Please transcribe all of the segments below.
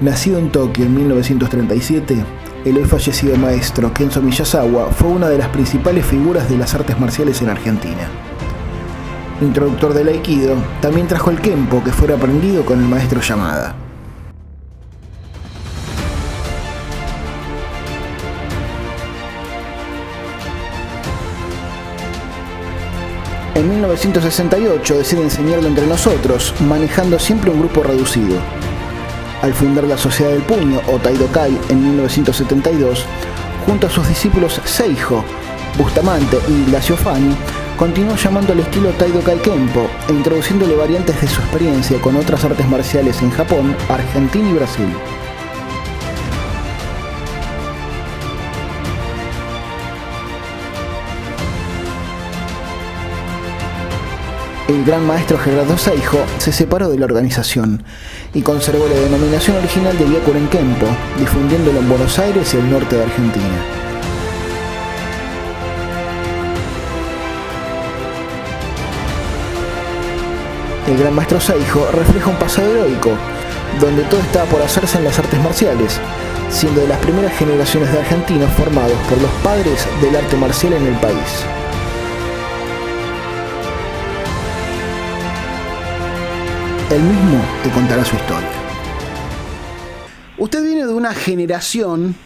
Nacido en Tokio en 1937, el hoy fallecido maestro Kenzo Miyazawa fue una de las principales figuras de las artes marciales en Argentina. Introductor del Aikido, también trajo el Kenpo, que fue aprendido con el maestro Yamada. En 1968 decide enseñarlo entre nosotros, manejando siempre un grupo reducido. Al fundar la Sociedad del Puño, o Taidokai, en 1972, junto a sus discípulos Seijo, Bustamante y Lacio Fani, continuó llamando al estilo Taidokai Kenpo e introduciéndole variantes de su experiencia con otras artes marciales en Japón, Argentina y Brasil. El gran maestro Gerardo Seijo se separó de la organización y conservó la denominación original de Byakuren Kenpo, difundiéndolo en Buenos Aires y el norte de Argentina. El gran maestro Seijo refleja un pasado heroico, donde todo estaba por hacerse en las artes marciales, siendo de las primeras generaciones de argentinos formados por los padres del arte marcial en el país. Él mismo te contará su historia. Usted viene de una generación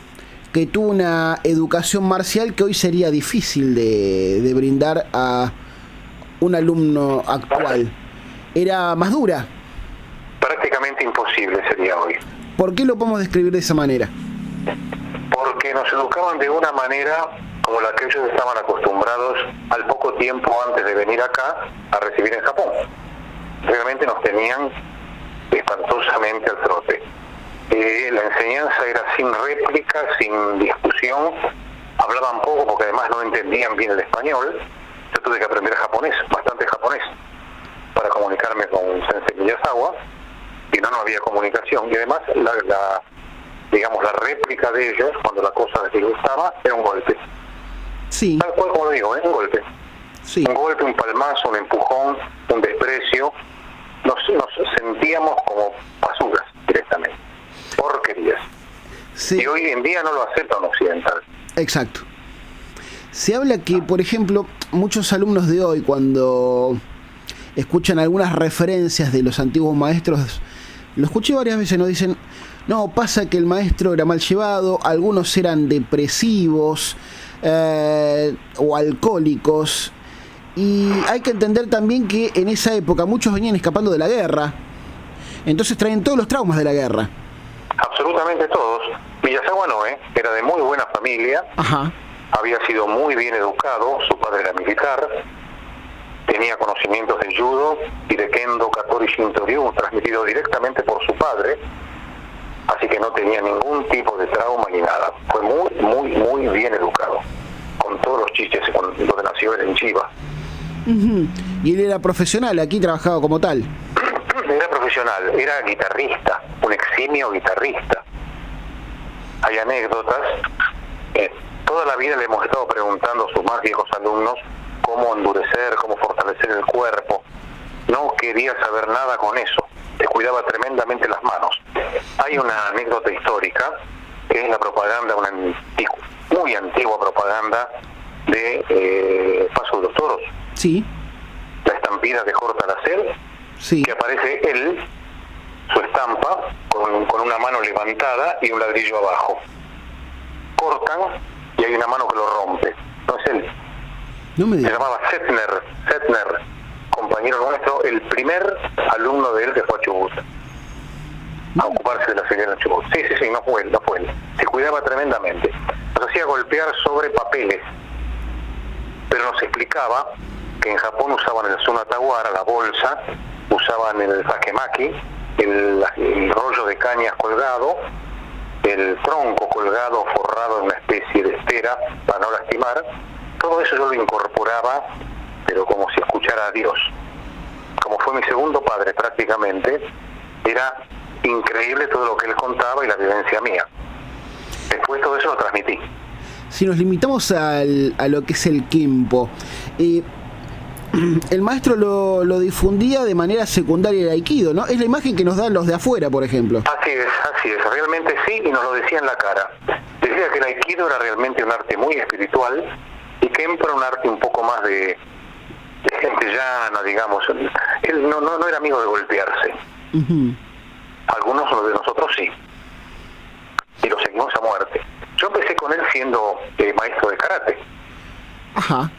que tuvo una educación marcial que hoy sería difícil de brindar a un alumno actual. Era más dura. Prácticamente imposible sería hoy. ¿Por qué lo podemos describir de esa manera? Porque nos educaban de una manera como la que ellos estaban acostumbrados al poco tiempo antes de venir acá a recibir en Japón. Realmente nos tenían espantosamente al trote. La enseñanza era sin réplica, sin discusión, hablaban poco porque además no entendían bien el español. Yo tuve que aprender japonés, bastante japonés, para comunicarme con Sensei Miyazawa, y no había comunicación. Y además la réplica de ellos, cuando la cosa les gustaba, era un golpe. Sí. Tal cual como lo digo, un golpe. Sí. Un golpe, un palmazo, un empujón, un desprecio. Nos sentíamos como basuras directamente, porquerías. Sí. Y hoy en día no lo acepta un occidental. Exacto. Se habla que, por ejemplo, muchos alumnos de hoy, cuando escuchan algunas referencias de los antiguos maestros, lo escuché varias veces, nos dicen, no, pasa que el maestro era mal llevado, algunos eran depresivos o alcohólicos. Y hay que entender también que en esa época muchos venían escapando de la guerra, entonces traen todos los traumas de la guerra. Absolutamente todos. Miyazawa no, era de muy buena familia. Ajá. Había sido muy bien educado, su padre era militar, tenía conocimientos de judo y de kendo, katori, shinto-ryu, transmitido directamente por su padre, así que no tenía ningún tipo de trauma ni nada. Fue muy bien educado, con todos los chistes, con donde nació él en Chiba. Uh-huh. Y él era profesional, aquí trabajaba como tal. Era profesional, era guitarrista, un eximio guitarrista. Hay anécdotas. Toda la vida le hemos estado preguntando a sus más viejos alumnos cómo endurecer, cómo fortalecer el cuerpo. No quería saber nada con eso. Se cuidaba tremendamente las manos. Hay una anécdota histórica que es la propaganda, una muy antigua propaganda de Paso de los Toros. Sí. La estampida de Jorge Aracel, sí. Que aparece él, su estampa, con una mano levantada y un ladrillo abajo. Cortan y hay una mano que lo rompe. No es él. No me digas. Se llamaba Setner, compañero nuestro, el primer alumno de él que fue a Chubut, a ocuparse de la señora de Chubut. Sí, no fue él. Se cuidaba tremendamente. Nos hacía golpear sobre papeles, pero nos explicaba que en Japón usaban el sunatawara, la bolsa, usaban el sakemaki, el rollo de cañas colgado, el tronco colgado, forrado en una especie de estera para no lastimar. Todo eso yo lo incorporaba, pero como si escuchara a Dios. Como fue mi segundo padre prácticamente, era increíble todo lo que él contaba y la vivencia mía. Después todo eso lo transmití. Si nos limitamos a lo que es el Kenpo, el maestro lo difundía de manera secundaria el aikido, ¿no? Es la imagen que nos dan los de afuera, por ejemplo. Así es, realmente sí, y nos lo decía en la cara. Decía que el aikido era realmente un arte muy espiritual y Kempo era un arte un poco más de gente llana, digamos. Él no era amigo de golpearse. Uh-huh. Algunos de nosotros sí, y lo seguimos a muerte. Yo empecé con él siendo maestro de karate. Ajá.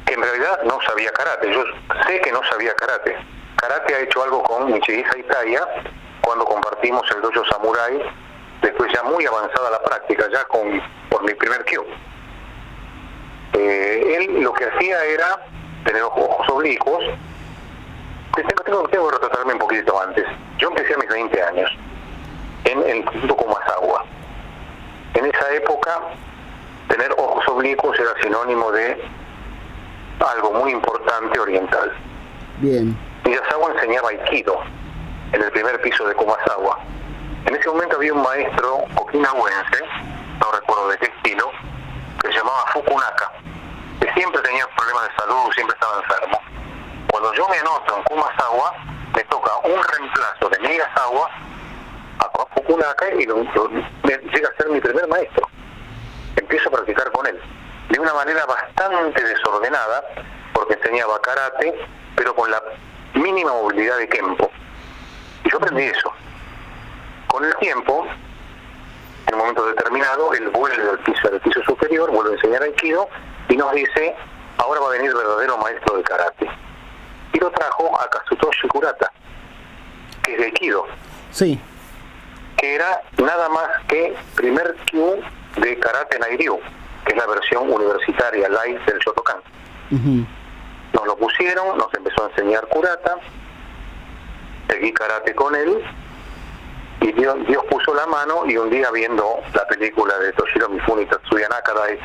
Que en realidad no sabía karate. Yo sé que no sabía karate. Karate ha hecho algo con Michihisa Itaya cuando compartimos el dojo samurai, después ya muy avanzada la práctica, ya por mi primer kyo. Él lo que hacía era tener ojos oblicuos. Tengo que retratarme un poquito antes. Yo empecé a mis 20 años en el Instituto Kumasawa. En esa época, tener ojos oblicuos era sinónimo de algo muy importante oriental. Bien. Miyazawa enseñaba Aikido en el primer piso de Kumasawa. En ese momento había un maestro okinawense, no recuerdo de qué estilo, que se llamaba Fukunaka, que siempre tenía problemas de salud, siempre estaba enfermo. Cuando yo me anoto en Kumasawa, me toca un reemplazo de Miyazawa a Fukunaka y llega a ser mi primer maestro. Empiezo a practicar con él de una manera bastante desordenada, porque enseñaba karate, pero con la mínima movilidad de Kempo. Y yo aprendí eso. Con el tiempo, en un momento determinado, él vuelve al piso superior, vuelve a enseñar Aikido y nos dice, ahora va a venir el verdadero maestro de karate. Y lo trajo a Kazutoshi Kurata, que es de Aikido. Sí. Que era nada más que primer Kyu de Karate Nairyu, que es la versión universitaria light del Shotokan. Uh-huh. Nos lo pusieron, nos empezó a enseñar Kurata, seguí karate con él, y Dios puso la mano, y un día viendo la película de Toshiro Mifune y Tatsuya Nakadai,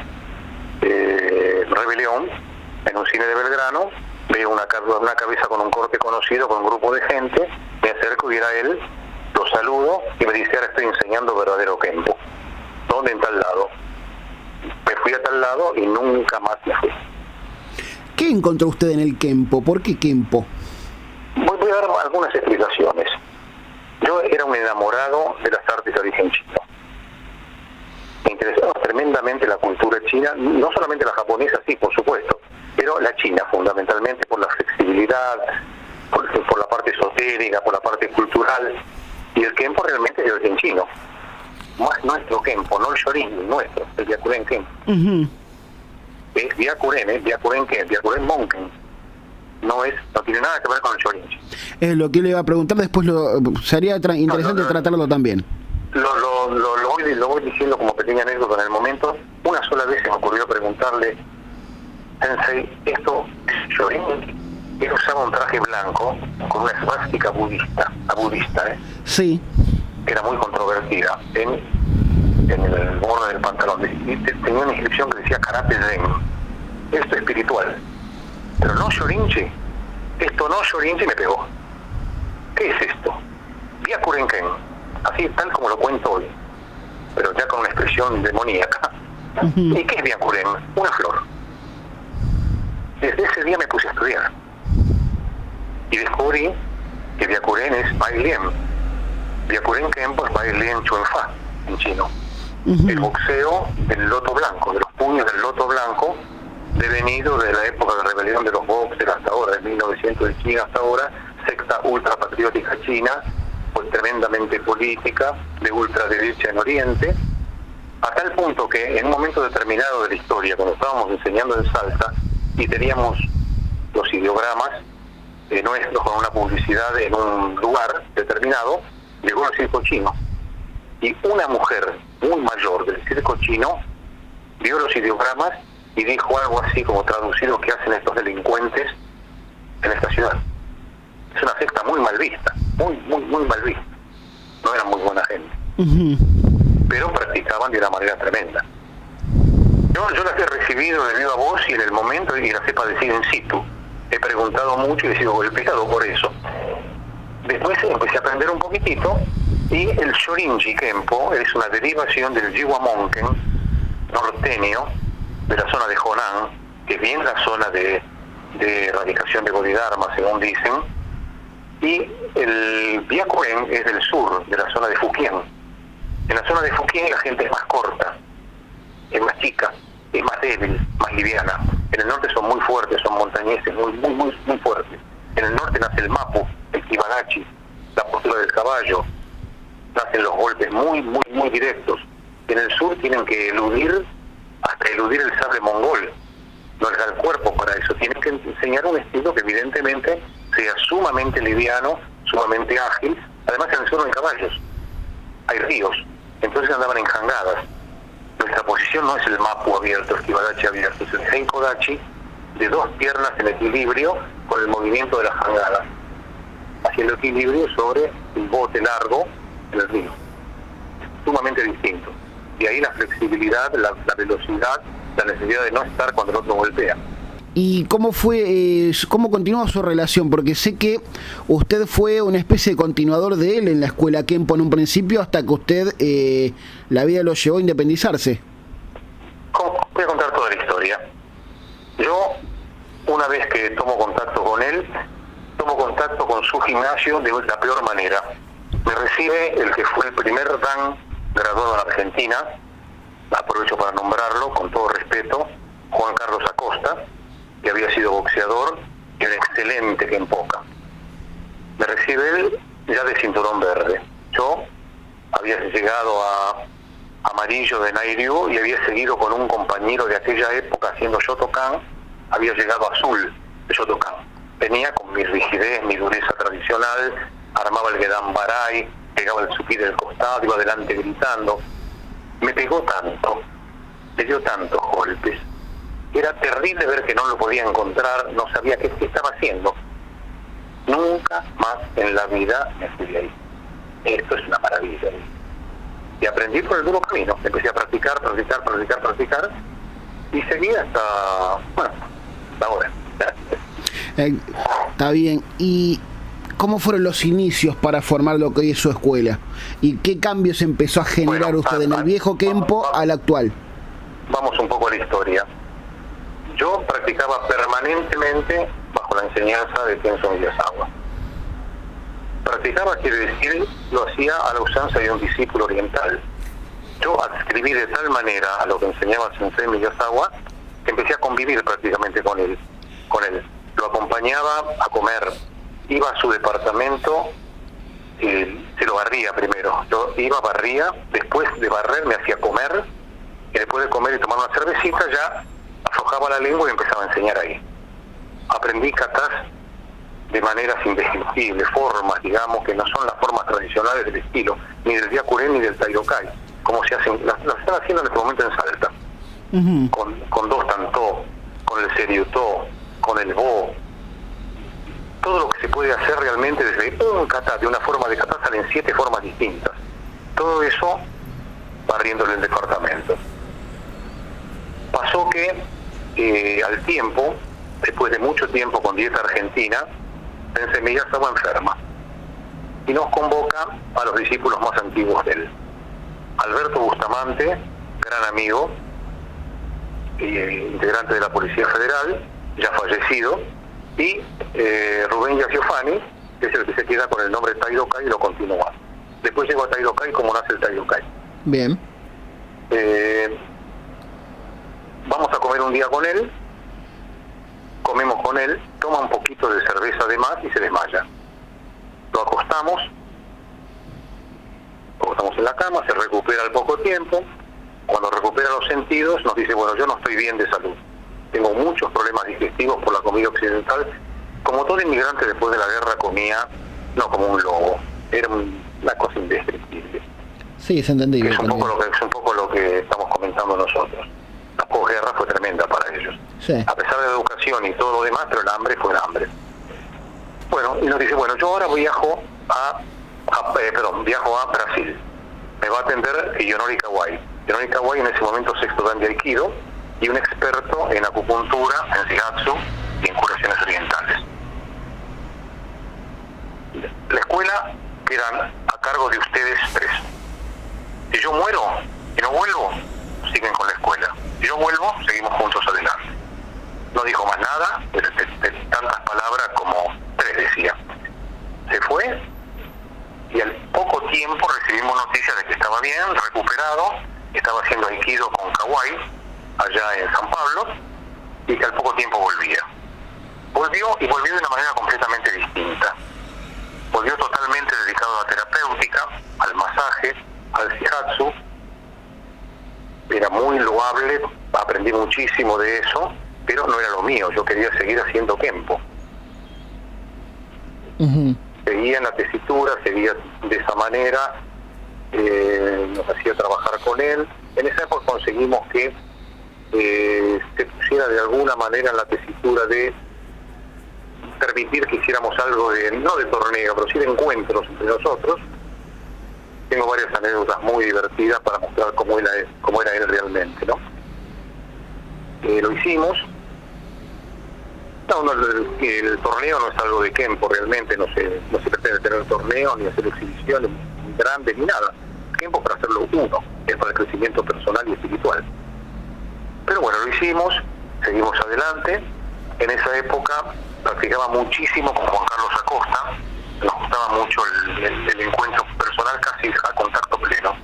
Rebelión, en un cine de Belgrano, veo una cabeza con un corte conocido, con un grupo de gente, me acerco y era él, lo saludo, y me dice, ahora estoy enseñando verdadero Kempo. ¿Dónde? En tal lado. Me fui a tal lado y nunca más me fui. ¿Qué encontró usted en el Kempo? ¿Por qué Kempo? Voy a dar algunas explicaciones. Yo era un enamorado de las artes de origen chino. Me interesaba tremendamente la cultura china, no solamente la japonesa, sí, por supuesto, pero la china fundamentalmente por la flexibilidad, por la parte esotérica, por la parte cultural, y el Kempo realmente es de origen chino. Más nuestro Kempo, no el Shorin, nuestro, el Byakuren Kempo. Uh-huh. Es Byakuren Monken. No tiene nada que ver con el Shorinji. Es lo que le iba a preguntar, después sería interesante tratarlo también. Lo voy diciendo como pequeña anécdota en el momento. Una sola vez se me ocurrió preguntarle, Sensei, esto es Shorinji. Él usaba un traje blanco con una esvástica budista, Sí. que era muy controvertida, en el borde del pantalón. Y tenía una inscripción que decía Karate Zen. Esto es espiritual. Pero no Shorinji. Esto no Shorinji, me pegó. ¿Qué es esto? Byakuren Ken. Así tal como lo cuento hoy. Pero ya con una expresión demoníaca. Uh-huh. ¿Y qué es Byakuren? Una flor. Desde ese día me puse a estudiar. Y descubrí que Byakuren es Bai Lien. Byakuren Kempo es Bai Lien Chuen Fa en chino. Uh-huh. El boxeo del loto blanco, de los puños del loto blanco, devenido de la época de rebelión de los boxers hasta ahora, de 1900 de China hasta ahora, secta ultrapatriótica china, pues tremendamente política, de ultraderecha en Oriente, a tal punto que en un momento determinado de la historia, cuando estábamos enseñando en Salta y teníamos los ideogramas nuestros con una publicidad en un lugar determinado, llegó el circo chino. Y una mujer muy mayor del circo chino vio los ideogramas y dijo algo así como traducido: ¿qué hacen estos delincuentes en esta ciudad? Es una secta muy mal vista, muy mal vista. No eran muy buena gente. Uh-huh. Pero practicaban de una manera tremenda. Yo las he recibido de viva voz y en el momento, y las he padecido in situ. He preguntado mucho y he sido golpeado por eso. Después empecé a aprender un poquitito, y el Shorinji Kempo es una derivación del Jiwa Monken norteño, de la zona de Honan, que es bien la zona de de erradicación de Bodhidharma, según dicen, y el Byakuren es del sur, de la zona de Fukien. En la zona de Fukien la gente es más corta, es más chica, es más débil, más liviana. En el norte son muy fuertes, son montañeses, muy fuertes. En el norte nace el Mapu, el Kibanachi, la postura del caballo, nacen los golpes muy directos. En el sur tienen que hasta eludir el sable mongol. No les da el cuerpo para eso. Tienen que enseñar un estilo que evidentemente sea sumamente liviano, sumamente ágil. Además en el sur no hay caballos, hay ríos. Entonces andaban en jangadas. Nuestra posición no es el Mapu abierto, el Kibanachi abierto, es el Heikodachi, de 2 piernas en equilibrio con el movimiento de las jangadas, haciendo equilibrio sobre un bote largo en el río. Sumamente distinto. Y ahí la flexibilidad, la velocidad, la necesidad de no estar cuando el otro golpea. ¿Y cómo fue, cómo continuó su relación? Porque sé que usted fue una especie de continuador de él en la escuela Kenpo en un principio, hasta que usted, la vida lo llevó a independizarse. Voy a contar toda la historia. Yo, una vez que tomo contacto con él, tomo contacto con su gimnasio de la peor manera. Me recibe el que fue el primer dan graduado en Argentina, aprovecho para nombrarlo con todo respeto, Juan Carlos Acosta, que había sido boxeador y un excelente kenpoka. Me recibe él ya de cinturón verde. Yo había llegado a amarillo de Nairyu y había seguido con un compañero de aquella época haciendo Shotokan, había llegado a azul de Shotokan. Venía con mi rigidez, mi dureza tradicional, armaba el Gedan Barai, pegaba el tsuki del costado, iba adelante gritando. Me pegó tanto, me dio tantos golpes. Era terrible ver que no lo podía encontrar, no sabía qué estaba haciendo. Nunca más en la vida me fui de ahí. Esto es una maravilla. Y aprendí por el duro camino. Empecé a practicar y seguí hasta ahora. Está bien. ¿Y cómo fueron los inicios para formar lo que hoy es su escuela? ¿Y qué cambios empezó a generar usted en el viejo Kenpo al actual? Vamos un poco a la historia. Yo practicaba permanentemente bajo la enseñanza de Kenzo Miyazawa. Practicaba quiere decir, lo hacía a la usanza de un discípulo oriental. Yo adscribí de tal manera a lo que enseñaba el Sensei Miyazawa que empecé a convivir prácticamente con él. Lo acompañaba a comer, iba a su departamento, se lo barría primero. Yo iba, barría, después de barrer me hacía comer, y después de comer y tomar una cervecita ya aflojaba la lengua y empezaba a enseñar ahí. Aprendí katas de maneras indescriptibles, formas, digamos, que no son las formas tradicionales del estilo, ni del Byakuren ni del Taidokai, como se hacen, las están haciendo en este momento en Salta, con 2 tanto, con el Seryuto, con el Bo, todo lo que se puede hacer realmente desde un kata, de una forma de kata salen 7 formas distintas. Todo eso barriéndole el departamento. Pasó que al tiempo, después de mucho tiempo con dieta argentina, Sensei Miyazawa enferma y nos convoca a los discípulos más antiguos de él. Alberto Bustamante, gran amigo, integrante de la Policía Federal, ya fallecido, y Rubén Yaciofani, que es el que se queda con el nombre de Taidokai y lo continúa. Después llegó a Taidokai como nace el Taidokai. Bien. Vamos a comer un día con él, comemos con él, toma un poquito de cerveza de más y se desmaya. Lo acostamos en la cama, se recupera al poco tiempo. Cuando recupera los sentidos nos dice, bueno, yo no estoy bien de salud, tengo muchos problemas digestivos por la comida occidental. Como todo inmigrante después de la guerra comía, no como un lobo, era una cosa indescriptible. Sí, es entendible. Es un poco lo que estamos comentando nosotros. La posguerra fue tremenda para ellos. Sí. A pesar de la educación y todo lo demás, pero el hambre fue el hambre. Bueno, y nos dice, bueno, yo ahora viajo a Brasil. Me va a atender Yonori Kawai. Yonori Kawai en ese momento sexto dan de Aikido y un experto en acupuntura, en shiatsu y en curaciones orientales. La escuela queda a cargo de ustedes 3. Si yo muero y no vuelvo, siguen con la escuela. Si yo vuelvo, seguimos juntos adelante. No dijo más nada, tiempo recibimos noticias de que estaba bien, recuperado, estaba haciendo aikido con Kawai, allá en San Pablo, y que al poco tiempo volvía. Volvió de una manera completamente distinta. Volvió totalmente dedicado a la terapéutica, al masaje, al shiatsu. Era muy loable, aprendí muchísimo de eso, pero no era lo mío, yo quería seguir haciendo Kenpo. Seguía en la tesitura, seguía de esa manera, nos hacía trabajar con él. En esa época conseguimos que se pusiera de alguna manera en la tesitura de permitir que hiciéramos algo no de torneo, pero sí de encuentros entre nosotros. Tengo varias anécdotas muy divertidas para mostrar cómo era él realmente, ¿no? Lo hicimos. No, el torneo no es algo de Kenpo realmente, no se pretende tener torneos, ni hacer exhibiciones grandes, ni nada. Kenpo para hacerlo uno, es para el crecimiento personal y espiritual. Pero bueno, lo hicimos, seguimos adelante. En esa época practicaba muchísimo con Juan Carlos Acosta, nos gustaba mucho el encuentro personal casi a contacto pleno,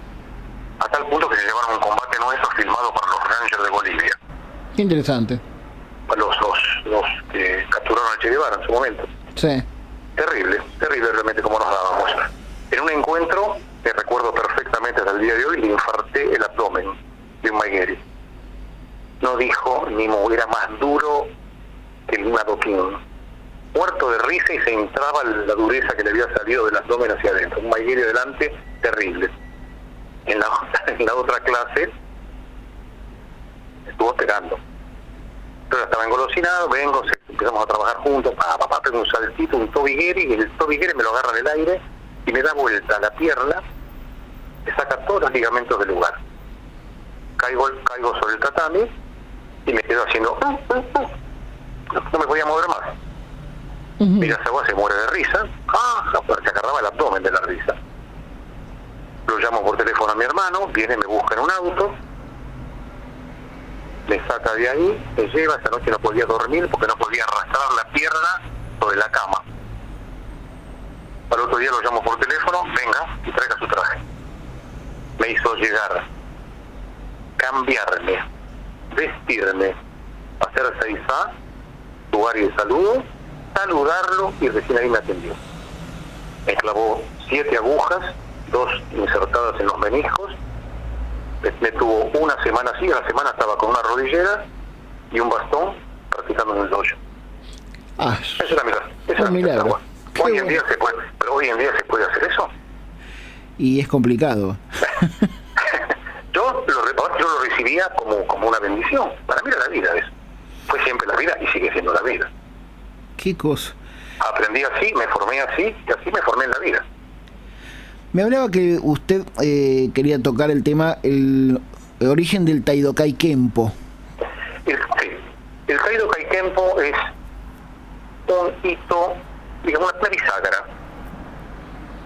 a tal punto que se llevaron un combate nuestro filmado para los Rangers de Bolivia. Qué interesante. Los que capturaron a Che Guevara en su momento. Sí. Terrible realmente como nos dábamos. En un encuentro, que recuerdo perfectamente hasta el día de hoy, le infarté el abdomen de un Maigueri. No dijo ni era más duro que un adoquín. Muerto de risa y se entraba la dureza que le había salido del abdomen hacia adentro. Un Maigueri adelante, terrible. En la otra clase estuvo esperando. Yo estaba engolosinado, empezamos a trabajar juntos, papá, pego un saltito, un tobigueri, y el tobigueri me lo agarra en el aire y me da vuelta a la pierna, me saca todos los ligamentos del lugar. Caigo sobre el tatami y me quedo haciendo... No me podía mover más. Mira, Sagua se muere de risa, se agarraba el abdomen de la risa. Lo llamo por teléfono a mi hermano, viene, me busca en un auto, me saca de ahí, me lleva. Esa noche no podía dormir porque no podía arrastrar la pierna sobre la cama. Al otro día lo llamo por teléfono, venga y traiga su traje. Me hizo llegar, cambiarme, vestirme, hacer 6A, lugar y de saludo, saludarlo, y recién ahí me atendió. Me clavó 7 agujas, 2 insertadas en los meniscos. Me tuvo una semana así, a la semana estaba con una rodillera y un bastón practicando en el dojo. Eso era mi milagro. Hoy en día se puede hacer eso. Y es complicado. Yo lo recibía como una bendición. Para mí era la vida eso. Fue siempre la vida y sigue siendo la vida. ¿Qué cosa? Aprendí así, me formé así y así me formé en la vida. Me hablaba que usted quería tocar el tema, el origen del Taidokai Kenpo. El Taidokai Kenpo es un hito, digamos, una bisagra.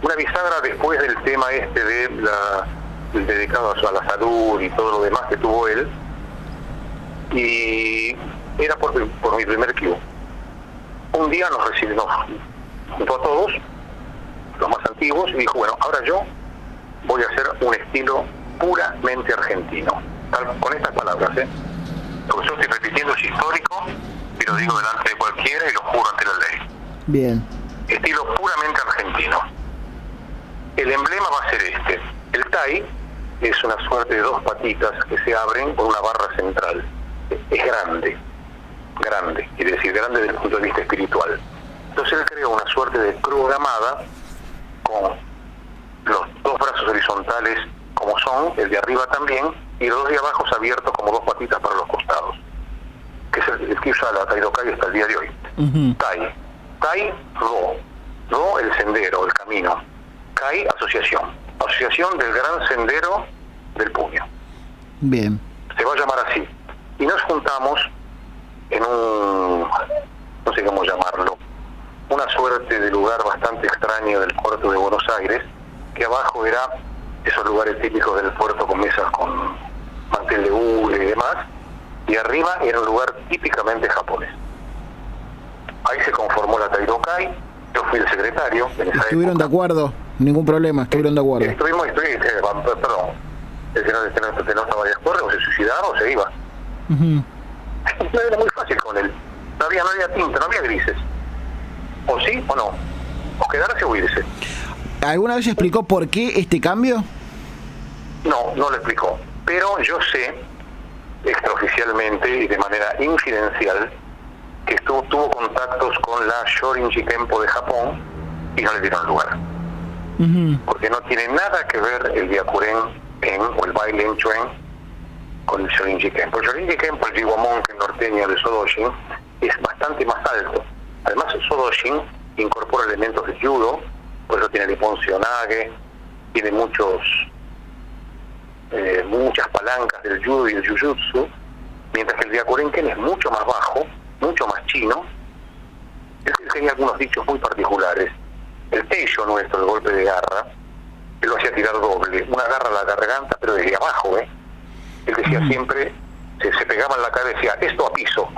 Una bisagra después del tema el dedicado a la salud y todo lo demás que tuvo él. Y era por mi primer Q. Un día nos juntó a todos, los más antiguos, y dijo, bueno, ahora yo voy a hacer un estilo puramente argentino. Con estas palabras, Lo que yo estoy repitiendo es histórico, y lo digo delante de cualquiera y lo juro ante la ley. Bien. Estilo puramente argentino. El emblema va a ser este. El Tai es una suerte de 2 patitas que se abren con una barra central. Es grande, quiere decir grande desde el punto de vista espiritual. Entonces él creó una suerte de cruz gramada con los 2 brazos horizontales como son, el de arriba también, y los 2 de abajo abiertos como 2 patitas para los costados, que es el que usa la Taidokai hasta el día de hoy. Tai, Do, el sendero, el camino. Kai, asociación del gran sendero del puño. Bien. Se va a llamar así. Y nos juntamos en no sé cómo llamarlo, una suerte de lugar bastante extraño del puerto de Buenos Aires, que abajo era esos lugares típicos del puerto con mesas con mantel de hule y demás, y arriba era un lugar típicamente japonés. Ahí se conformó la Taidokai, yo fui el secretario en esa ¿Estuvieron época. de acuerdo? ningún problema, estuvieron de acuerdo. Perdón, el que no estaba de acuerdo, o se suicidaba o se iba. Era muy fácil con él. No había tinta, no había grises. O sí o no. O quedarse o irse. ¿Alguna vez explicó por qué este cambio? No lo explicó. Pero yo sé, extraoficialmente y de manera infidencial, que tuvo contactos con la Shorinji Kempo de Japón y no le dieron lugar. Porque no tiene nada que ver el Byakuren o el baile en Chuen con el Shorinji Kempo. El Shorinji Kempo, el Jiwamon norteño de Sodoshin, es bastante más alto. Además, el Sodoshin incorpora elementos de judo, por eso tiene Nippon Seonage, tiene muchas palancas del judo y el jujutsu, mientras que el Byakuren-ken es mucho más bajo, mucho más chino. Él tenía algunos dichos muy particulares. El techo nuestro, el golpe de garra, él lo hacía tirar doble, una garra a la garganta, pero desde abajo, Él decía siempre, se pegaba en la cara y decía, esto a piso,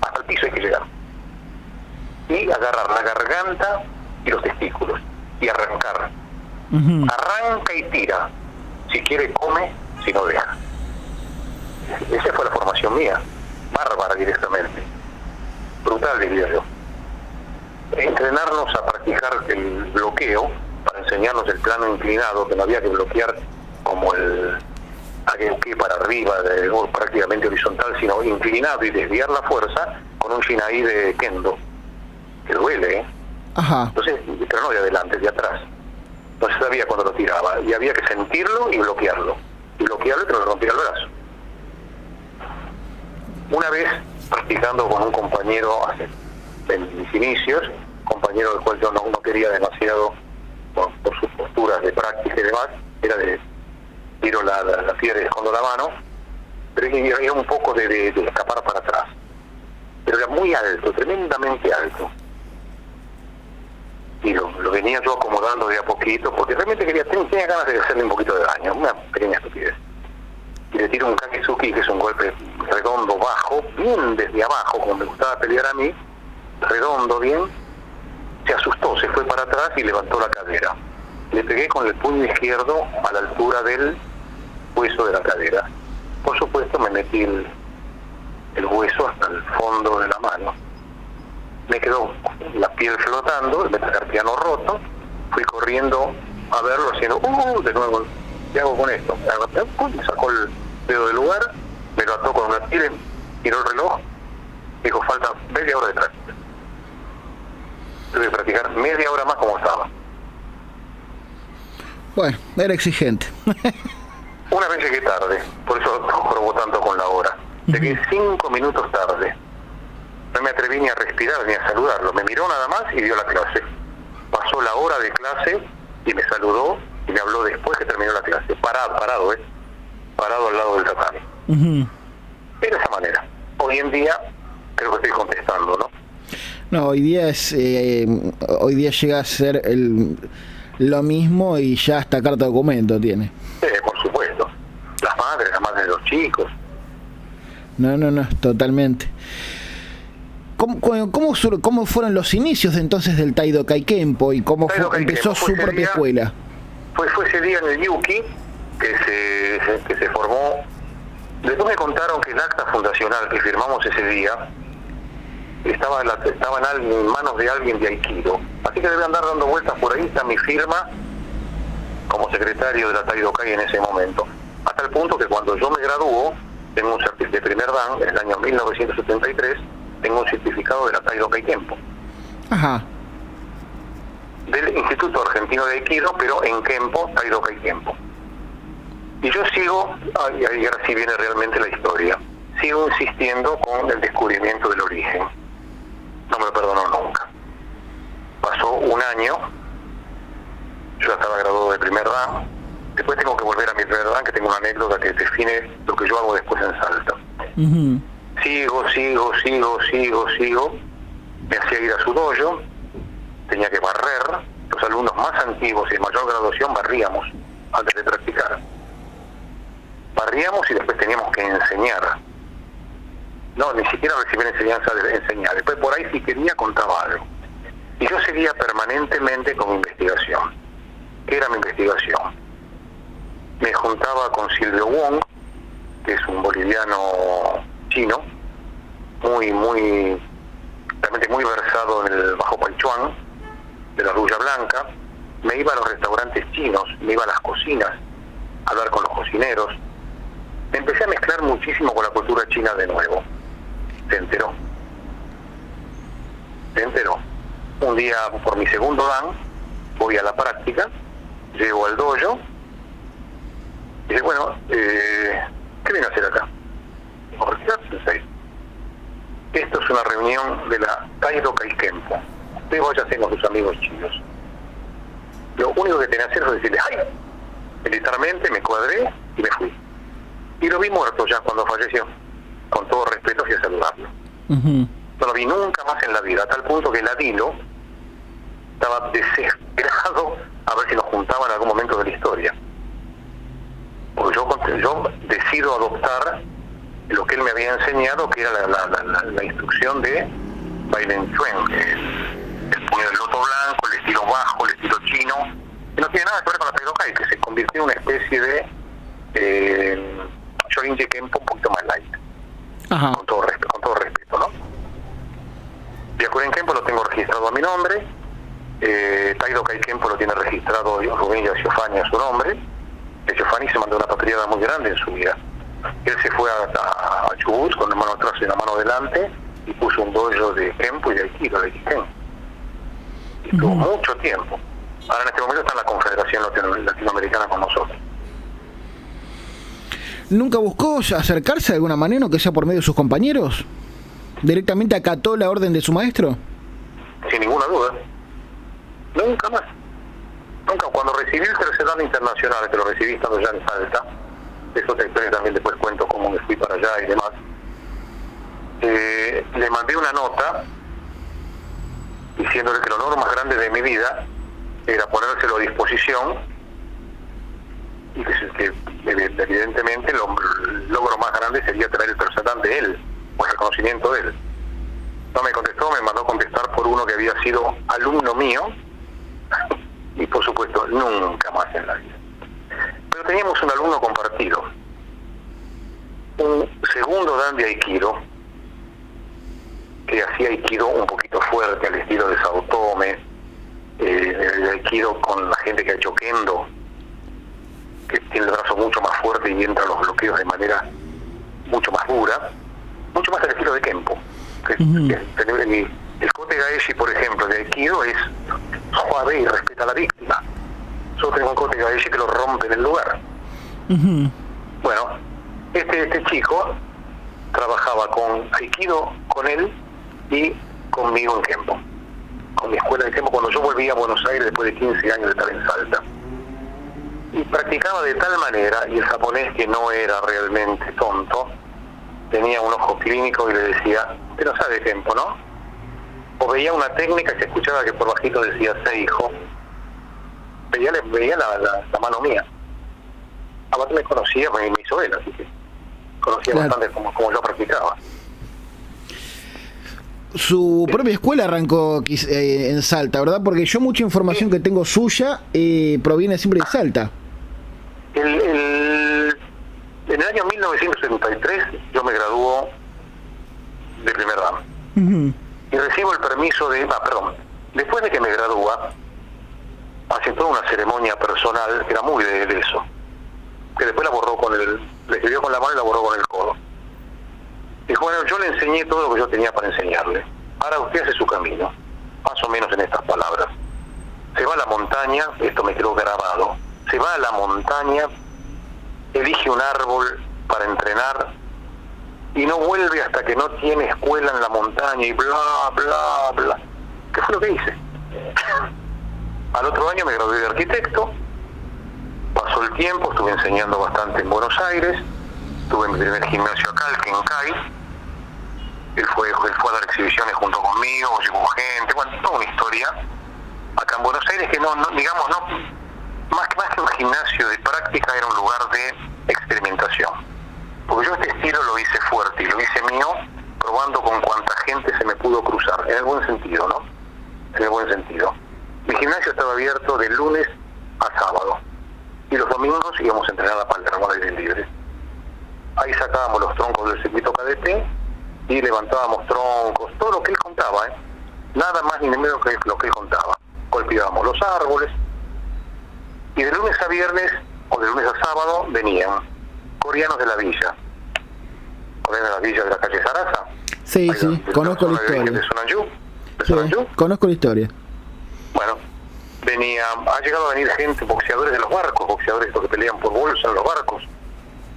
hasta el piso hay que llegar. Y agarrar la garganta y los testículos, y arrancar. Arranca y tira. Si quiere come, si no deja. Esa fue la formación mía, bárbara directamente. Brutal, diría yo. Entrenarnos a practicar el bloqueo para enseñarnos el plano inclinado, que no había que bloquear como el ageuki para arriba, prácticamente horizontal, sino inclinado y desviar la fuerza con un shinai de kendo, que duele, Ajá. Entonces, pero no de adelante, de atrás. No se sabía cuando lo tiraba, y había que sentirlo y bloquearlo que no le rompiera el brazo. Una vez practicando con un compañero en mis inicios, compañero del cual yo no quería demasiado por sus posturas de práctica y demás, era de tiro la piedra y escondo la mano, pero era un poco de escapar para atrás. Pero era muy alto, tremendamente alto. Y lo venía yo acomodando de a poquito, porque realmente tenía ganas de hacerle un poquito de daño, una pequeña estupidez. Y le tiro un Kakesuki, que es un golpe redondo, bajo, bien desde abajo, como me gustaba pelear a mí, redondo, bien. Se asustó, se fue para atrás y levantó la cadera. Le pegué con el puño izquierdo a la altura del hueso de la cadera. Por supuesto me metí el hueso hasta el fondo de la mano. Me quedó la piel flotando, el metacarpiano roto. Fui corriendo a verlo haciendo, de nuevo, ¿qué hago con esto? Me sacó el dedo del lugar, me lo ató con una tira, tiró el reloj, dijo, falta media hora de práctica. Tuve que practicar media hora más como estaba. Bueno, era exigente. Una vez llegué tarde, por eso probó tanto con la hora. Llegué 5 minutos tarde. No me atreví ni a respirar ni a saludarlo. Me miró nada más y dio la clase. Pasó la hora de clase y me saludó y me habló después que terminó la clase. Parado, parado al lado del tatami. De esa manera. Hoy en día creo que estoy contestando, ¿no? No, hoy día llega a ser lo mismo y ya hasta carta documento tiene. Sí, por supuesto. Las madres de los chicos. No, totalmente. ¿Cómo fueron los inicios entonces del Taidokai Kenpo y cómo empezó su propia escuela? Fue ese día en el Yuki que se formó. Después me contaron que el acta fundacional que firmamos ese día estaba en manos de alguien de Aikido. Así que debe andar dando vueltas por ahí. Está mi firma como secretario de la Taidokai en ese momento. Hasta el punto que cuando yo me graduó, tengo un certificado de primer dan, en el año 1973, tengo un certificado de la Taidokai Kenpo. Ajá. Del Instituto Argentino de Aikido, pero en Kenpo, Taidokai Kenpo. Y yo sigo, y ahora sí viene realmente la historia, sigo insistiendo con el descubrimiento del origen. No me lo perdono nunca. Pasó un año, yo ya estaba graduado de primer dan, después tengo que volver a mi primer dan, que tengo una anécdota que define lo que yo hago después en Salta. Sigo, me hacía ir a su dojo, tenía que barrer, los alumnos más antiguos y de mayor graduación barríamos antes de practicar. Barríamos y después teníamos que enseñar. No, ni siquiera recibir enseñanza de enseñar. Después por ahí si quería contaba algo. Y yo seguía permanentemente con mi investigación. ¿Qué era mi investigación? Me juntaba con Silvio Wong, que es un boliviano chino, realmente muy versado en el Bajo Paichuan, de la Rulla Blanca. Me iba a los restaurantes chinos, me iba a las cocinas, a hablar con los cocineros. Me empecé a mezclar muchísimo con la cultura china de nuevo. Se enteró. Un día, por mi segundo dan, voy a la práctica, llego al dojo, y dice, bueno, ¿qué viene a hacer acá? Digo, esto es una reunión de la Taido Kai Kenpo. Usted vaya a hacer con sus amigos chinos. Lo único que tenía que hacer fue decirle, ¡ay! Militarmente me cuadré y me fui. Y lo vi muerto ya cuando falleció. Con todo respeto fui a saludarlo. Uh-huh. No lo vi nunca más en la vida, a tal punto que el Adilo estaba desesperado a ver si nos juntaban en algún momento de la historia. Porque yo decido adoptar lo que él me había enseñado, que era la instrucción de Bailen Chuen, el puño del loto blanco, el estilo bajo, el estilo chino, que no tiene nada que ver con la Taidokai, que se convirtió en una especie de Shorinji Kenpo un poquito más light. Ajá. Con todo respeto, ¿no? Byakuren Kenpo lo tengo registrado a mi nombre, Taidokai Kenpo lo tiene registrado Rubén Yasiofani a su nombre. Yasiofani se mandó una patriada muy grande en su vida. Él se fue a Chubut con la mano atrás y la mano delante y puso un dojo de Kenpo y de Aikido, de Aikiken. Y tuvo mucho tiempo. Ahora en este momento está en la Confederación Latinoamericana con nosotros. ¿Nunca buscó acercarse de alguna manera, que sea por medio de sus compañeros? ¿Directamente acató la orden de su maestro? Sin ninguna duda. Nunca más. Nunca. Cuando recibí el tercer dan internacional, que lo recibí estando ya en Salta, es otra historia, también después cuento cómo me fui para allá y demás, le mandé una nota diciéndole que el honor más grande de mi vida era ponérselo a disposición y que evidentemente el logro más grande sería traer el tercer dan de él, o el reconocimiento de él. No me contestó, me mandó contestar por uno que había sido alumno mío y por supuesto nunca más en la vida. Pero teníamos un alumno compartido, un segundo dan de Aikido, que hacía Aikido un poquito fuerte al estilo de Sao Tome, el Aikido con la gente que ha hecho Kendo, que tiene el brazo mucho más fuerte y entra a los bloqueos de manera mucho más dura, mucho más al estilo de Kenpo. El Kote Gaeshi, por ejemplo, de Aikido es suave y respeta a la víctima. Nosotros tenemos un Kote Gaeshi que lo rompe en el lugar. Uh-huh. Bueno, este chico trabajaba con Aikido con él y conmigo en Kenpo, con mi escuela de Kenpo, cuando yo volví a Buenos Aires después de 15 años de estar en Salta. Y practicaba de tal manera, y el japonés, que no era realmente tonto, tenía un ojo clínico y le decía, usted no sabe Kenpo, ¿no? O veía una técnica y se escuchaba que por bajito decía Seijo. Veía la mano mía. Aparte me conocía, me hizo él, así que conocía bastante como yo practicaba. Su propia escuela arrancó en Salta, ¿verdad? Porque yo mucha información que tengo suya proviene siempre de Salta. En el año 1973 yo me graduó de primer dan. Uh-huh. Y recibo el permiso después de que me gradúa, hace toda una ceremonia personal que era muy de eso, que después la borró le escribió con la mano y la borró con el codo. Dijo, bueno, yo le enseñé todo lo que yo tenía para enseñarle. Ahora usted hace su camino, más o menos en estas palabras. Se va a la montaña, esto me quedó grabado, se va a la montaña, elige un árbol para entrenar y no vuelve hasta que no tiene escuela en la montaña y bla, bla, bla. ¿Qué fue lo que hice? Al otro año me gradué de arquitecto, pasó el tiempo, estuve enseñando bastante en Buenos Aires, tuve mi primer gimnasio acá, el Kenkai. Él fue a dar exhibiciones junto conmigo, llevó gente, bueno, toda una historia acá en Buenos Aires que no más que un gimnasio de práctica, era un lugar de experimentación. Porque yo este estilo lo hice fuerte y lo hice mío, probando con cuánta gente se me pudo cruzar, en el buen sentido, ¿no? En el buen sentido. Mi gimnasio estaba abierto de lunes a sábado. Y los domingos íbamos a entrenar a Palermo al aire libre. Ahí sacábamos los troncos del circuito cadete y levantábamos troncos, todo lo que él contaba, nada más ni menos que lo que él contaba. Golpeábamos los árboles y de lunes a viernes o de lunes a sábado venían coreanos de la villa. ¿Coreanos de la villa de la calle Sarasa? Sí, Ahí, sí, conozco la historia. ¿De Sonanjú? ¿De Sí, Sonanjú? conozco la historia. Bueno, ha llegado a venir gente, boxeadores de los barcos, boxeadores estos que pelean por bolsa en los barcos,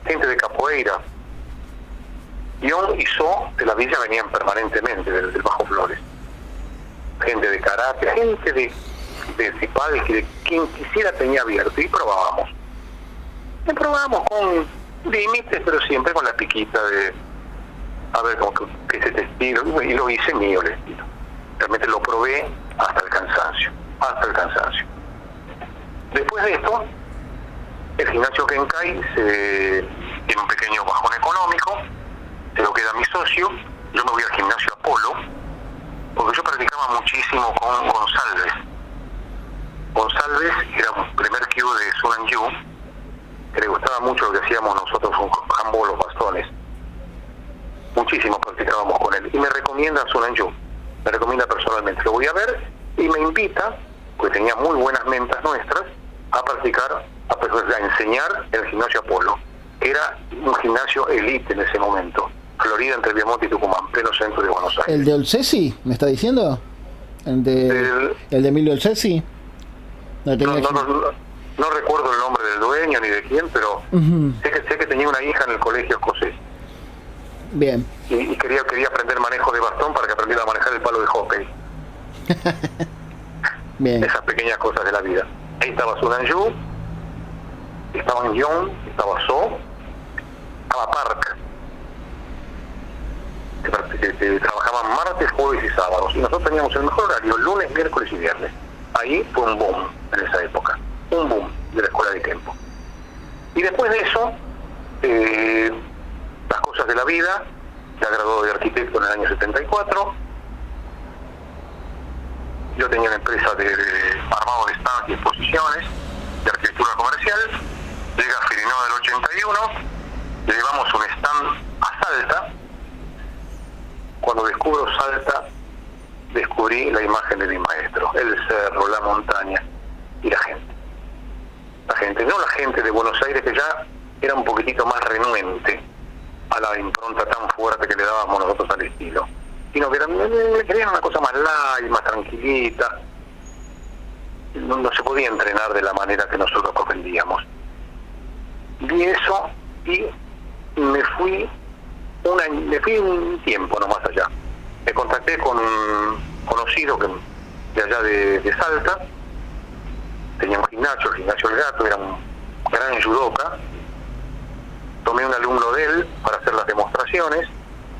gente de capoeira. Ion y So de la villa venían permanentemente del Bajo Flores. Gente de karate, gente de cipal, que quien quisiera tenía abierto, y probábamos. Y probábamos con límites, pero siempre con la piquita de a ver cómo que es este estilo, y lo hice mío el estilo. Realmente lo probé hasta el cansancio. Después de esto, el gimnasio Kenkai tiene un pequeño bajón económico, se lo queda mi socio, yo me voy al gimnasio Apolo, porque yo practicaba muchísimo con González. González era un primer Q de Sunanjú, que le gustaba mucho lo que hacíamos nosotros con handball, los bastones. Muchísimo practicábamos con él, y me recomienda Sunanjú, me recomienda personalmente, lo voy a ver, y me invita, porque tenía muy buenas mentas nuestras, a practicar, a enseñar en el gimnasio Apolo, que era un gimnasio elite en ese momento, Florida, entre Viamonte y Tucumán, pleno centro de Buenos Aires. ¿El de Olcesi, me está diciendo? ¿El de Emilio Olcesi? No recuerdo el nombre del dueño ni de quién, pero sé que tenía una hija en el colegio escocés. Bien. Y quería aprender manejo de bastón para que aprendiera a manejar el palo de hockey. Bien. Esas pequeñas cosas de la vida. Ahí estaba Sunanjú, estaba Young, estaba So, estaba Park, que trabajaban martes, jueves y sábados, y nosotros teníamos el mejor horario, lunes, miércoles y viernes. Ahí fue un boom en esa época, un boom de la escuela de Kempo. Y después de eso, las cosas de la vida, ya graduado de arquitecto en el año 74, yo tenía una empresa de armado de stands y exposiciones de arquitectura comercial. Llega Firinó del 81, le llevamos un stand a Salta. Cuando descubro Salta, descubrí la imagen de mi maestro, el cerro, la montaña y la gente. No la gente de Buenos Aires, que ya era un poquitito más renuente a la impronta tan fuerte que le dábamos nosotros al estilo, sino que querían una cosa más light, más tranquilita. No se podía entrenar de la manera que nosotros pretendíamos. Vi eso y me fui un tiempo nomás allá. Me contacté con un conocido de allá de Salta, tenía un gimnasio, el gimnasio El Gato, era un gran judoka. Tomé un alumno de él para hacer las demostraciones.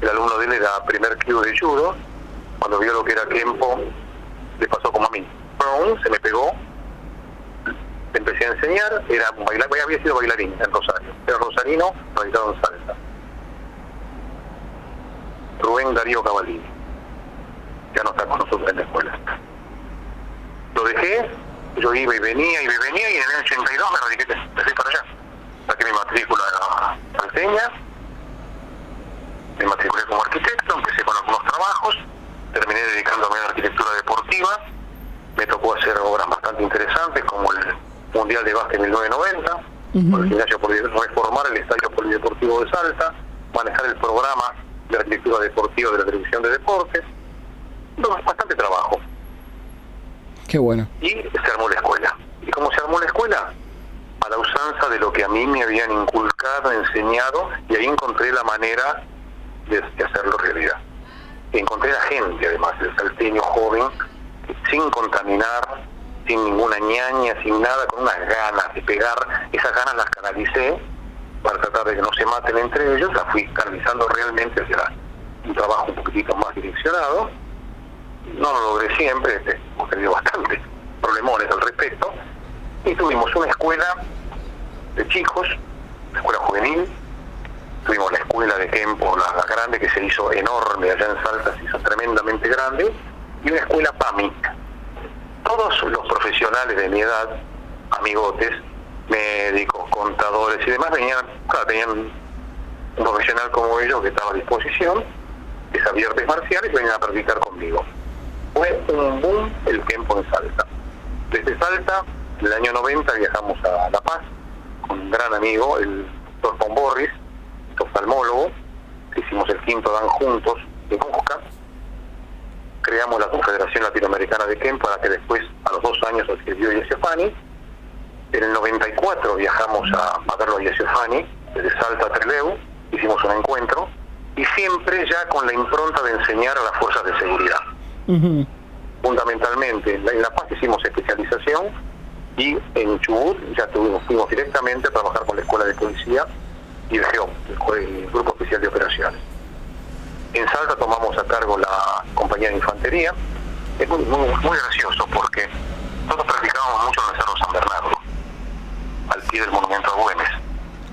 El alumno de él era primer Q de judo. Cuando vio lo que era Kempo, le pasó como a mí. Se me pegó, le empecé a enseñar. Había sido bailarín en Rosario, era rosarino, radicado en Salta. Rubén Darío Cavallini, ya no está con nosotros en la escuela. Lo dejé, yo iba y venía, y en el 82 me radiqué, me fui para allá. Saqué mi matrícula salteña, me matriculé como arquitecto, empecé con algunos trabajos, terminé dedicándome a la arquitectura deportiva. Me tocó hacer obras bastante interesantes, como el Mundial de Básquet 1990, con el gimnasio reformar el Estadio Polideportivo de Salta, manejar el programa de arquitectura deportiva de la Televisión de Deportes. Bastante trabajo. Qué bueno. Y se armó la escuela. ¿Y cómo se armó la escuela? A la usanza de lo que a mí me habían inculcado, enseñado, y ahí encontré la manera de hacerlo realidad. Y encontré a gente, además, el salteño joven, sin contaminar, sin ninguna ñaña, sin nada, con unas ganas de pegar. Esas ganas las canalicé para tratar de que no se maten entre ellos, las fui canalizando realmente hacia un trabajo un poquitito más direccionado. No lo logré siempre, hemos tenido bastantes problemones al respecto, y tuvimos una escuela de chicos, la escuela juvenil, tuvimos la escuela de Kempo, la grande, que se hizo enorme allá en Salta, se hizo tremendamente grande, y una escuela PAMI. Todos los profesionales de mi edad amigotes, médicos, contadores y demás, tenían un profesional como ellos que estaba a disposición, que sabía artes marciales, y venían a practicar conmigo. Fue un boom el tiempo en Salta. Desde Salta, en el año 90, viajamos a La Paz con un gran amigo, el doctor Pon Borris, oftalmólogo. Hicimos el quinto dan juntos en Cusca. Creamos la Confederación Latinoamericana de Kempo, para que después, a los 2 años, adquirió Yesio Fani. En el 94 viajamos a verlo a Yesio Fani, desde Salta a Trelew, hicimos un encuentro, y siempre ya con la impronta de enseñar a las fuerzas de seguridad. Uh-huh. Fundamentalmente, en La Paz hicimos especialización, y en Chubut ya fuimos directamente a trabajar con la Escuela de Policía y el GEOP, el Grupo Especial de Operaciones. En Salta tomamos a cargo la compañía de infantería. Es muy gracioso porque nosotros practicábamos mucho en el Cerro San Bernardo, al pie del monumento a Güemes.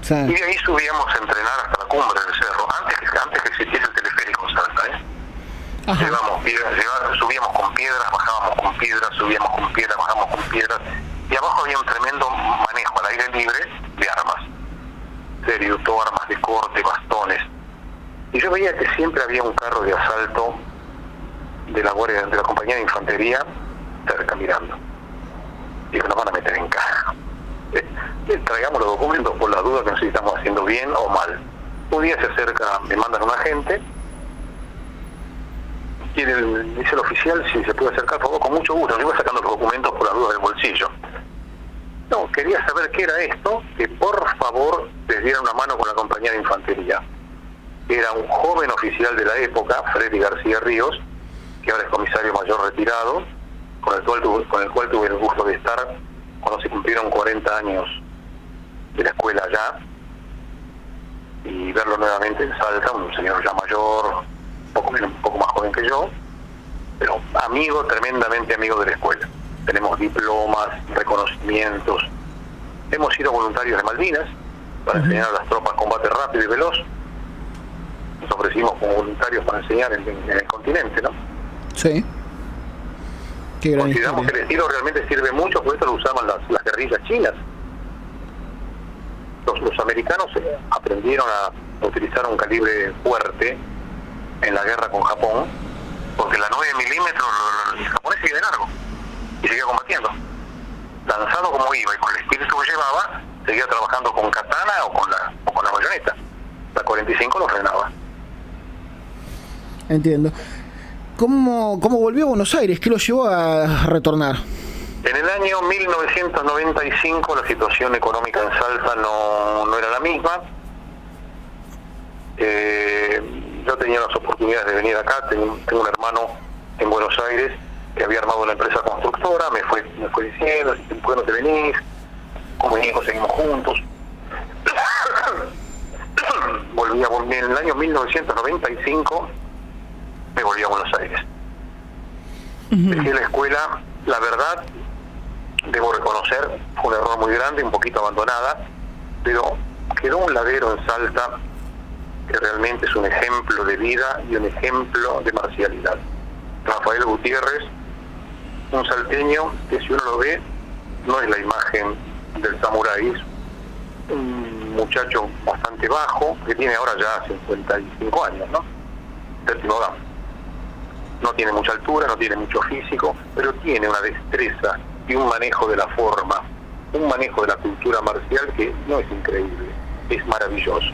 Sí. Y de ahí subíamos a entrenar hasta la cumbre del cerro, antes que existiese el teleférico en Salta, subíamos con piedras, bajábamos con piedras, subíamos con piedras, bajamos con piedras, y abajo había un tremendo manejo al aire libre de armas, serio, todo armas de corte, bastones. Y yo veía que siempre había un carro de asalto de la compañía de infantería cerca mirando. Y que nos van a meter en caja. Traigamos los documentos por la duda que nos estamos haciendo bien o mal. Un día se acerca, me mandan un agente, y dice el oficial si se puede acercar, por favor, con mucho gusto. Yo iba sacando los documentos por la duda del bolsillo. No, quería saber qué era esto, que por favor les dieran una mano con la compañía de infantería. Era un joven oficial de la época, Freddy García Ríos, que ahora es comisario mayor retirado, con el cual tuve el gusto de estar cuando se cumplieron 40 años de la escuela allá, y verlo nuevamente en Salta, un señor ya mayor, un poco más joven que yo, pero amigo, tremendamente amigo de la escuela. Tenemos diplomas, reconocimientos. Hemos sido voluntarios de Malvinas para enseñar a las tropas combate rápido y veloz. Nos ofrecimos como voluntarios para enseñar en el continente, ¿no? Sí. Qué gran Consideramos historia. que el estilo realmente sirve mucho, porque esto lo usaban las guerrillas chinas. Los americanos aprendieron a utilizar un calibre fuerte en la guerra con Japón, porque la 9 milímetros el japonés sigue de largo y seguía combatiendo. Lanzado como iba y con el espíritu que llevaba, seguía trabajando con katana o con la bayoneta. La 45 lo frenaba. Entiendo. ¿Cómo volvió a Buenos Aires? ¿Qué lo llevó a retornar? En el año 1995 la situación económica en Salta no era la misma. Yo tenía las oportunidades de venir acá. Tengo un hermano en Buenos Aires que había armado una empresa constructora. Me fue diciendo, ¿por qué no te venís? Como venimos, seguimos juntos. Volví en el año 1995, me volví a Buenos Aires. Dejé la escuela, la verdad, debo reconocer, fue un error muy grande, un poquito abandonada, pero quedó un ladero en Salta que realmente es un ejemplo de vida y un ejemplo de marcialidad. Rafael Gutiérrez, un salteño que, si uno lo ve, no es la imagen del samurái, es un muchacho bastante bajo, que tiene ahora ya 55 años, ¿no? Séptimo dan. No tiene mucha altura, no tiene mucho físico, pero tiene una destreza y un manejo de la forma, un manejo de la cultura marcial que no es increíble, es maravilloso.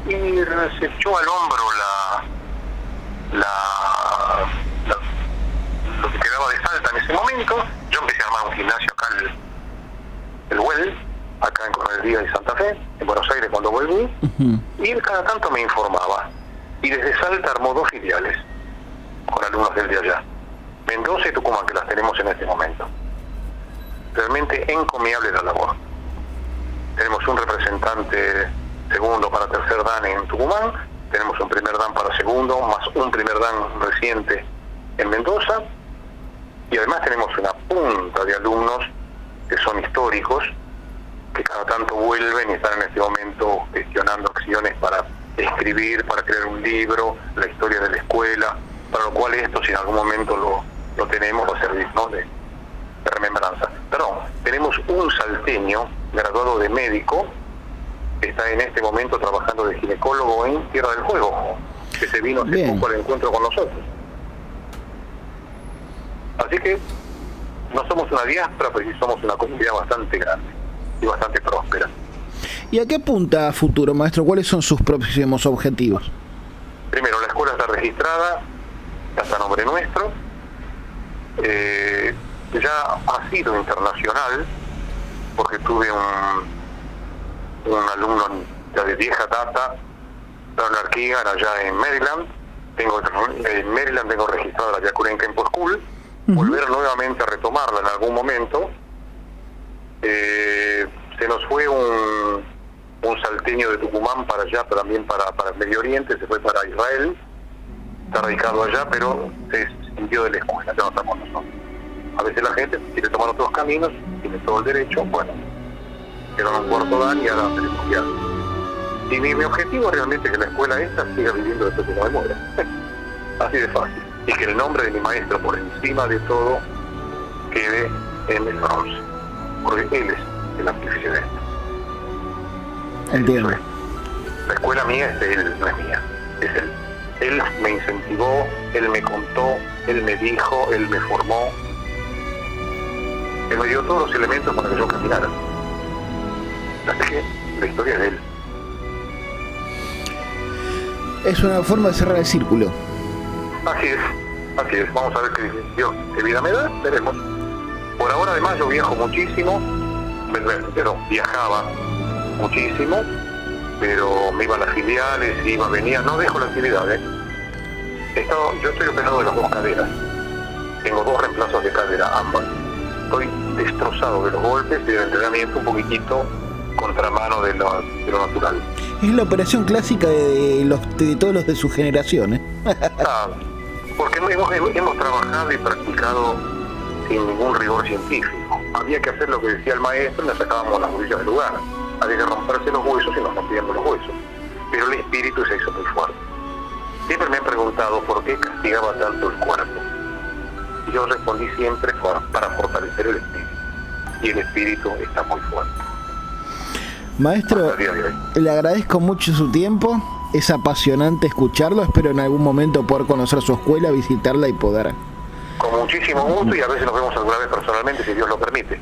Y se echó al hombro lo que quedaba de Salta en ese momento. Yo empecé a armar un gimnasio acá, el WEL, acá en Coronel Díaz de Santa Fe, en Buenos Aires cuando volví, y él cada tanto me informaba. Y desde Salta armó 2 filiales con alumnos del de allá, Mendoza y Tucumán, que las tenemos en este momento. Realmente encomiable la labor. Tenemos un representante segundo para tercer dan en Tucumán, tenemos un primer dan para segundo, más un primer dan reciente en Mendoza, y además tenemos una punta de alumnos que son históricos, que cada tanto vuelven y están en este momento gestionando acciones para escribir, para crear un libro, la historia de la escuela, para lo cual esto, si en algún momento lo tenemos, va a servir, ¿no?, de remembranza. Perdón, tenemos un salteño graduado de médico, está en este momento trabajando de ginecólogo en Tierra del Fuego, que se vino hace poco al encuentro con nosotros. Así que no somos una diáspora, pero sí somos una comunidad bastante grande y bastante próspera. ¿Y a qué apunta a futuro, maestro? ¿Cuáles son sus próximos objetivos? Primero, la escuela está registrada, está a nombre nuestro, ya ha sido internacional, porque tuve un alumno ya de vieja data, Bernard Keegan, allá en Maryland. En Maryland tengo registrada la Yacuren Kempo School. Volver nuevamente a retomarla en algún momento. Se nos fue un salteño de Tucumán para allá, también para el Medio Oriente, se fue para Israel, está radicado allá, pero se sintió de la escuela, ya no está con nosotros. A veces la gente quiere tomar otros caminos, tiene todo el derecho, bueno, quedó en un cuarto dan y ahora tenemos que hacer. Y mi objetivo realmente es que la escuela esta siga viviendo después de la memoria. Así de fácil. Y que el nombre de mi maestro, por encima de todo, quede en el bronce. Porque él es el artífice de esto. Entiendo. La escuela mía es de él, no es mía. Es él. Él me incentivó, él me contó, él me dijo, él me formó. Él me dio todos los elementos para que yo caminara. Así que la historia es de él. Es una forma de cerrar el círculo. Así es. Vamos a ver qué vida me da, veremos. Por ahora además yo viajo muchísimo, pero viajaba muchísimo, pero me iba a las filiales, venía, no dejo la actividad, yo estoy operado de las dos caderas, tengo 2 reemplazos de cadera, ambas. Estoy destrozado de los golpes y del entrenamiento un poquitito contramano de lo natural. Es la operación clásica de todos los de su generación, porque hemos trabajado y practicado sin ningún rigor científico. Había que hacer lo que decía el maestro y le sacábamos las rodillas del lugar. Había que romperse los huesos y nos rompíamos los huesos. Pero el espíritu se hizo muy fuerte. Siempre me han preguntado por qué castigaba tanto el cuerpo. Y yo respondí siempre para fortalecer el espíritu. Y el espíritu está muy fuerte. Maestro, le agradezco mucho su tiempo. Es apasionante escucharlo. Espero en algún momento poder conocer su escuela, visitarla y poder... Con muchísimo gusto, y a veces nos vemos alguna vez personalmente, si Dios lo permite.